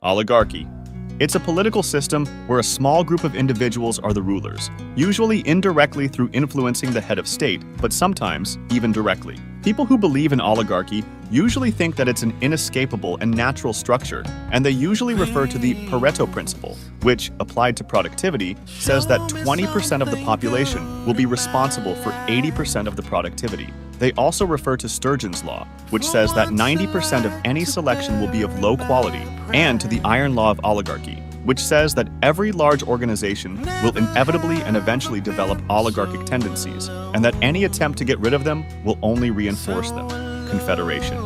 Oligarchy. It's a political system where a small group of individuals are the rulers, usually indirectly through influencing the head of state, but sometimes even directly. People who believe in oligarchy usually think that it's an inescapable and natural structure, and they usually refer to the Pareto principle, which, applied to productivity, says that 20% of the population will be responsible for 80% of the productivity. They also refer to Sturgeon's law, which says that 90% of any selection will be of low quality, and to the iron law of oligarchy, which says that every large organization will inevitably and eventually develop oligarchic tendencies, and that any attempt to get rid of them will only reinforce them. Confederation.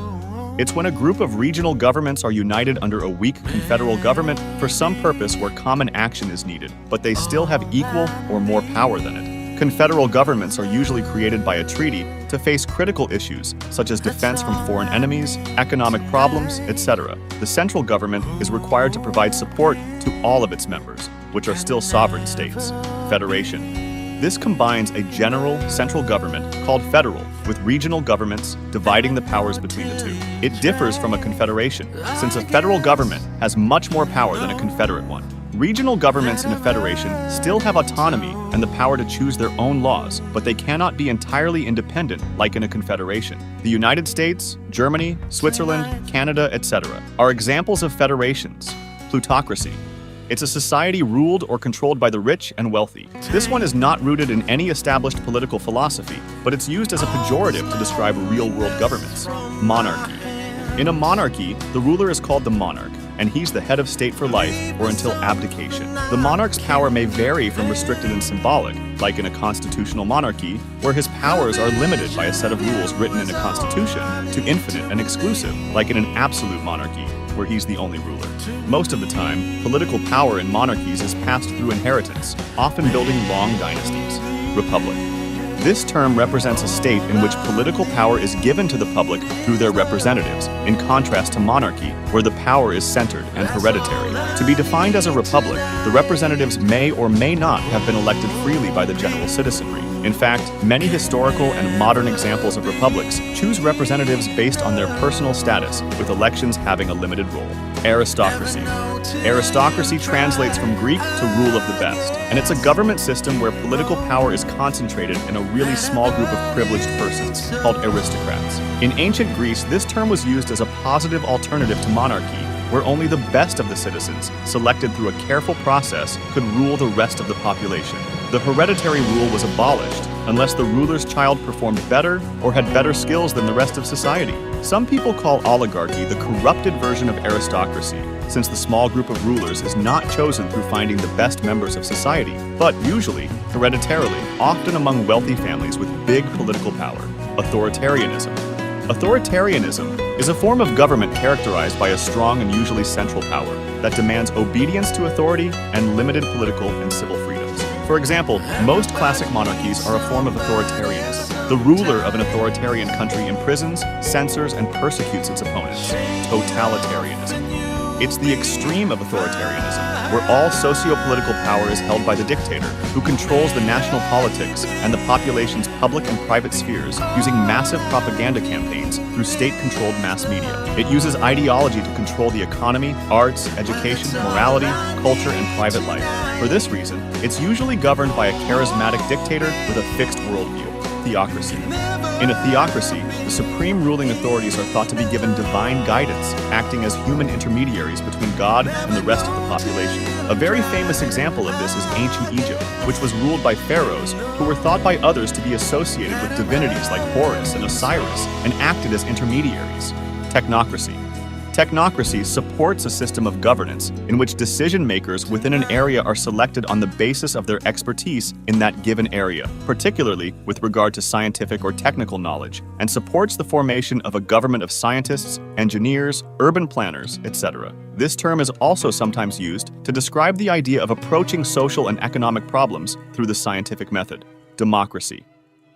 It's when a group of regional governments are united under a weak confederal government for some purpose where common action is needed, but they still have equal or more power than it. Confederal governments are usually created by a treaty to face critical issues such as defense from foreign enemies, economic problems, etc. The central government is required to provide support to all of its members, which are still sovereign states. Federation. This combines a general central government called federal with regional governments dividing the powers between the two. It differs from a confederation, since a federal government has much more power than a confederate one. Regional governments in a federation still have autonomy and the power to choose their own laws, but they cannot be entirely independent like in a confederation. The United States, Germany, Switzerland, Canada, etc. are examples of federations. Plutocracy. It's a society ruled or controlled by the rich and wealthy. This one is not rooted in any established political philosophy, but it's used as a pejorative to describe real-world governments. Monarchy. In a monarchy, the ruler is called the monarch, and he's the head of state for life or until abdication. The monarch's power may vary from restricted and symbolic, like in a constitutional monarchy, where his powers are limited by a set of rules written in a constitution, to infinite and exclusive, like in an absolute monarchy, where he's the only ruler. Most of the time, political power in monarchies is passed through inheritance, often building long dynasties. Republic. This term represents a state in which political power is given to the public through their representatives, in contrast to monarchy, where the power is centered and hereditary. To be defined as a republic, the representatives may or may not have been elected freely by the general citizenry. In fact, many historical and modern examples of republics choose representatives based on their personal status, with elections having a limited role. Aristocracy. Aristocracy translates from Greek to rule of the best, and it's a government system where political power is concentrated in a really small group of privileged persons, called aristocrats. In ancient Greece, this term was used as a positive alternative to monarchy, where only the best of the citizens, selected through a careful process, could rule the rest of the population. The hereditary rule was abolished unless the ruler's child performed better or had better skills than the rest of society. Some people call oligarchy the corrupted version of aristocracy, since the small group of rulers is not chosen through finding the best members of society, but usually, hereditarily, often among wealthy families with big political power. Authoritarianism. Authoritarianism is a form of government characterized by a strong and usually central power that demands obedience to authority and limited political and civil freedoms. For example, most classic monarchies are a form of authoritarianism. The ruler of an authoritarian country imprisons, censors, and persecutes its opponents. Totalitarianism. It's the extreme of authoritarianism, where all socio-political power is held by the dictator, who controls the national politics and the population's public and private spheres using massive propaganda campaigns through state-controlled mass media. It uses ideology to control the economy, arts, education, morality, culture, and private life. For this reason, it's usually governed by a charismatic dictator with a fixed worldview. Theocracy. In a theocracy, the supreme ruling authorities are thought to be given divine guidance, acting as human intermediaries between God and the rest of the population. A very famous example of this is ancient Egypt, which was ruled by pharaohs who were thought by others to be associated with divinities like Horus and Osiris and acted as intermediaries. Technocracy. Technocracy supports a system of governance in which decision-makers within an area are selected on the basis of their expertise in that given area, particularly with regard to scientific or technical knowledge, and supports the formation of a government of scientists, engineers, urban planners, etc. This term is also sometimes used to describe the idea of approaching social and economic problems through the scientific method. Democracy.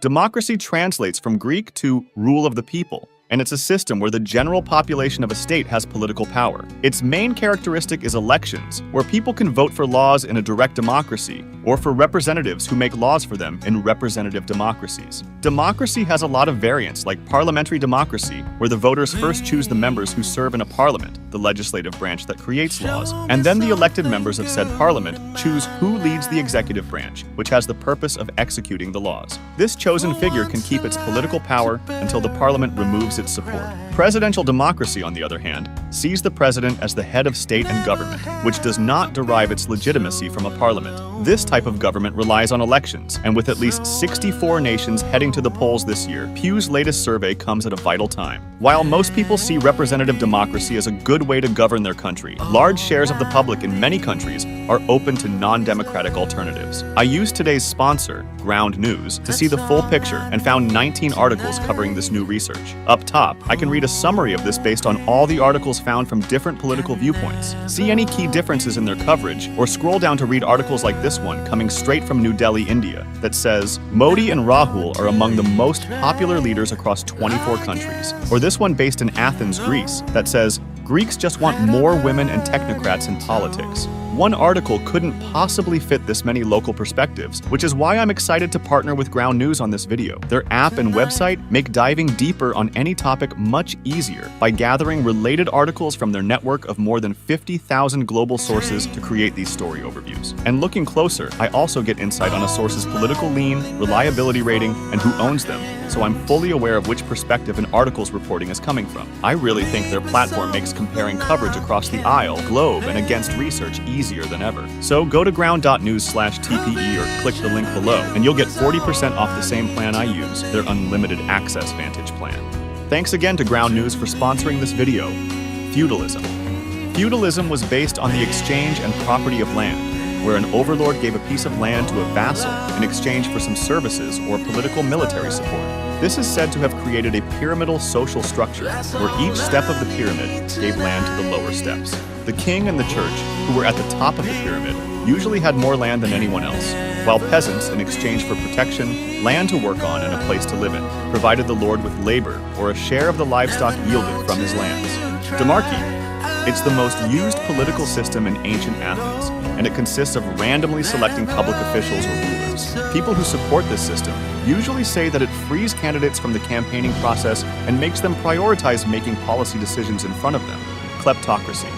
Democracy translates from Greek to rule of the people, and it's a system where the general population of a state has political power. Its main characteristic is elections, where people can vote for laws in a direct democracy, or for representatives who make laws for them in representative democracies. Democracy has a lot of variants, like parliamentary democracy, where the voters first choose the members who serve in a parliament, the legislative branch that creates laws, and then the elected members of said parliament choose who leads the executive branch, which has the purpose of executing the laws. This chosen figure can keep its political power until the parliament removes its support. Presidential democracy, on the other hand, sees the president as the head of state and government, which does not derive its legitimacy from a parliament. This type of government relies on elections, and with at least 64 nations heading to the polls this year, Pew's latest survey comes at a vital time. While most people see representative democracy as a good way to govern their country, large shares of the public in many countries are open to non-democratic alternatives. I used today's sponsor, Ground News, to see the full picture and found 19 articles covering this new research. Up top, I can read a summary of this based on all the articles found from different political viewpoints. See any key differences in their coverage, or scroll down to read articles like this one coming straight from New Delhi, India, that says, Modi and Rahul are among the most popular leaders across 24 countries. Or this one based in Athens, Greece, that says, Greeks just want more women and technocrats in politics. One article couldn't possibly fit this many local perspectives, which is why I'm excited to partner with Ground News on this video. Their app and website make diving deeper on any topic much easier by gathering related articles from their network of more than 50,000 global sources to create these story overviews. And looking closer, I also get insight on a source's political lean, reliability rating, and who owns them, so I'm fully aware of which perspective an article's reporting is coming from. I really think their platform makes comparing coverage across the aisle, globe, and against research easier than ever. So go to ground.news/TPE or click the link below, and you'll get 40% off the same plan I use, their unlimited access Vantage plan. Thanks again to Ground News for sponsoring this video. Feudalism. Feudalism was based on the exchange and property of land, where an overlord gave a piece of land to a vassal in exchange for some services or political military support. This is said to have created a pyramidal social structure, where each step of the pyramid gave land to the lower steps. The king and the church, who were at the top of the pyramid, usually had more land than anyone else, while peasants, in exchange for protection, land to work on, and a place to live in, provided the lord with labor or a share of the livestock yielded from his lands. Demarchy. It's the most used political system in ancient Athens, and it consists of randomly selecting public officials or rulers. People who support this system usually say that it frees candidates from the campaigning process and makes them prioritize making policy decisions in front of them. Kleptocracy.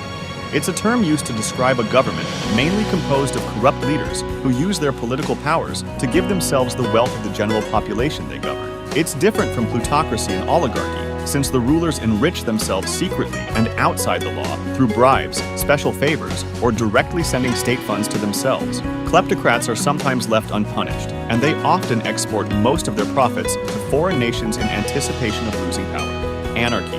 It's a term used to describe a government mainly composed of corrupt leaders who use their political powers to give themselves the wealth of the general population they govern. It's different from plutocracy and oligarchy, since the rulers enrich themselves secretly and outside the law through bribes, special favors, or directly sending state funds to themselves. Kleptocrats are sometimes left unpunished, and they often export most of their profits to foreign nations in anticipation of losing power. Anarchy.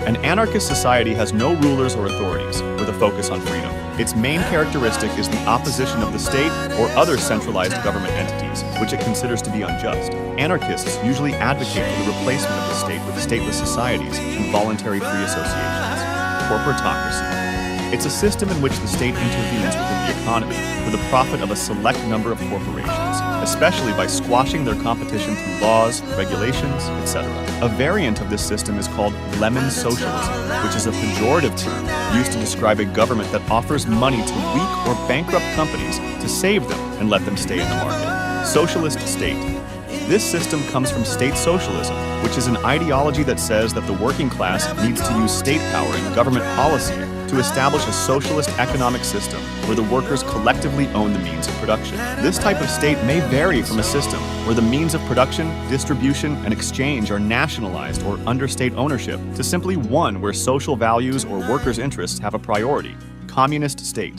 An anarchist society has no rulers or authorities, with a focus on freedom. Its main characteristic is the opposition of the state or other centralized government entities, which it considers to be unjust. Anarchists usually advocate for the replacement of the state with stateless societies and voluntary free associations. Corporatocracy. It's a system in which the state intervenes within the economy for the profit of a select number of corporations, especially by squashing their competition through laws, regulations, etc. A variant of this system is called lemon socialism, which is a pejorative term used to describe a government that offers money to weak or bankrupt companies to save them and let them stay in the market. Socialist state. This system comes from state socialism, which is an ideology that says that the working class needs to use state power and government policy to establish a socialist economic system where the workers collectively own the means of production. This type of state may vary from a system where the means of production, distribution, and exchange are nationalized or under state ownership to simply one where social values or workers' interests have a priority. Communist state.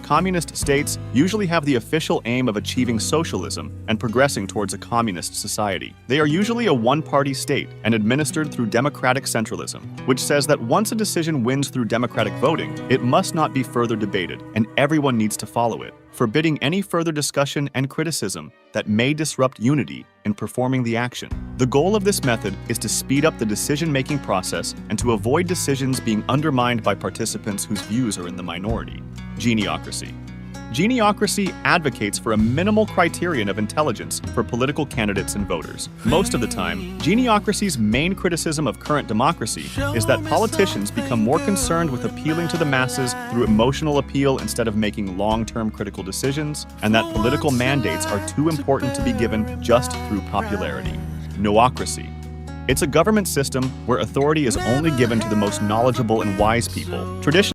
Communist states usually have the official aim of achieving socialism and progressing towards a communist society. They are usually a one-party state and administered through democratic centralism, which says that once a decision wins through democratic voting, it must not be further debated, and everyone needs to follow it, forbidding any further discussion and criticism that may disrupt unity in performing the action. The goal of this method is to speed up the decision-making process and to avoid decisions being undermined by participants whose views are in the minority. Geniocracy. Geniocracy advocates for a minimal criterion of intelligence for political candidates and voters. Most of the time, geniocracy's main criticism of current democracy is that politicians become more concerned with appealing to the masses through emotional appeal instead of making long-term critical decisions, and that political mandates are too important to be given just through popularity. Noocracy. It's a government system where authority is only given to the most knowledgeable and wise people. Traditionally,